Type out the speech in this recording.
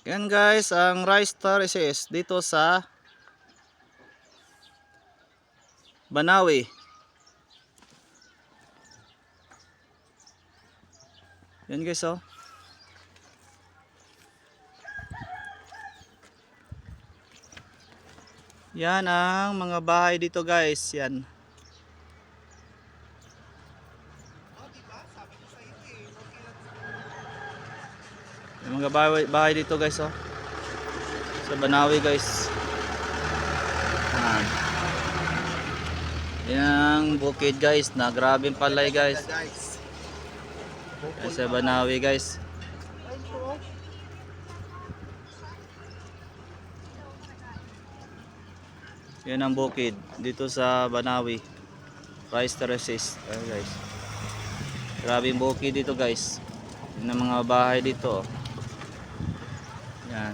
Yan guys, ang rice terraces dito sa Banawi. Yan guys, oh. Yan ang mga bahay dito guys. Yan. Yung mga bahay dito guys, oh. Sa Banawi guys. Yan bukid guys, na grabing palay guys. Sa Banawi guys. Yan ang bukid dito sa Banawi. Rice terraces. Ayan guys. Grabing bukid dito guys. Yan ang mga bahay dito. Yan.